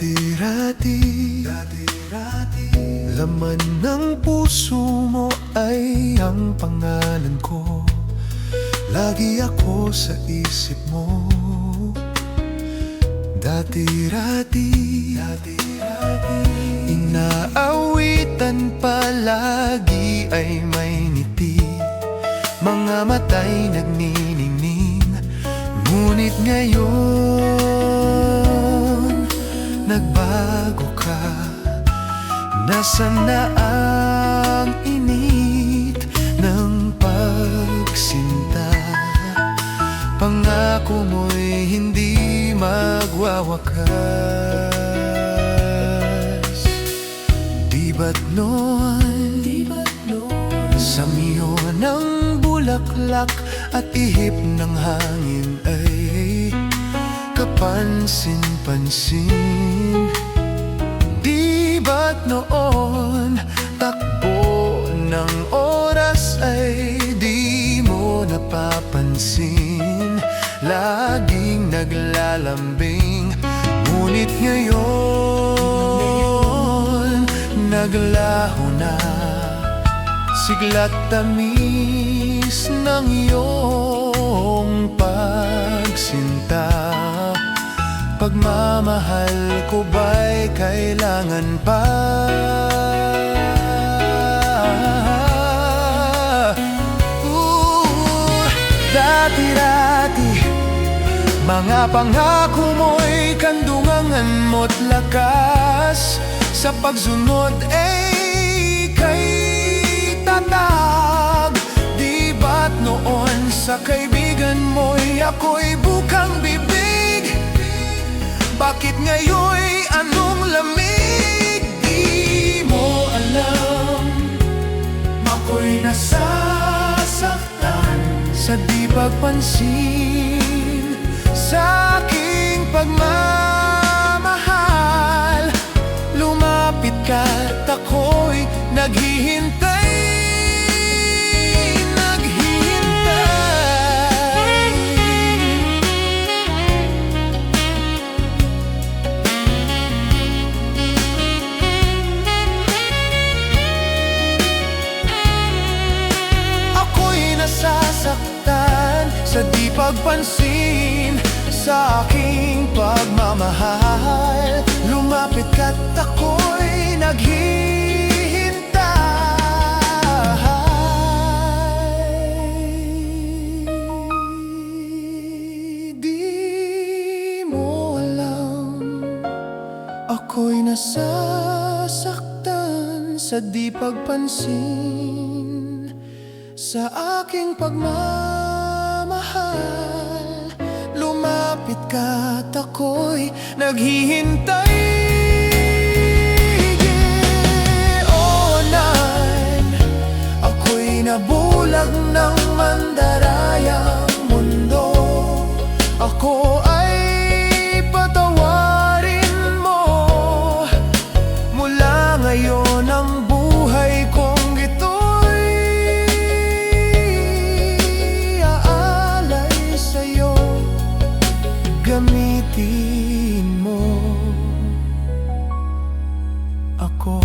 Dati-rati, laman ng puso mo ay ang pangalan ko. Lagi ako sa isip mo. Dati-rati, inaawitan palagi ay may ngiti. Mga mata'y nagniningning. Ngunit ngayon nagbago ka. Nasaan na ang init ng pagsinta? Pangako mo'y hindi magwawakas. Di ba't noon sa miyo ng bulaklak at ihip ng hangin ay kapansin-pansin? Di ba't noon takbo ng oras ay di mo napapansin? Laging naglalambing, ngunit ngayon naglaho na. Sigla't tamis ng iyong pagsinta. Pagmamahal ko ba'y kailangan pa? Dati-rati, mga pangako mo'y kandungan mo't lakas. Sa pagsunod ay kay tatag. Di ba't noon sa kaibigan mo'y ako'y bukang bibig? Bakit ngayon'y anong lamig? Di mo alam, ako'y nasasaktan sa di pagpansin sa aking pagmamahal. Lumapit ka't ako'y naghihintay. Nasasaktan sa di pagpansin sa aking pagmamahal. Lumapit ka't ako'y naghihintay. Di mo alam, ako'y nasasaktan sa di pagpansin sa aking pagmamahal. Lumapit ka't ako'y naghihintay. Oonan, ako'y nabulag ng mandarayang mundo. Ako ay patawarin mo. Mula ngayon ang buhay kong gamitin mo ako.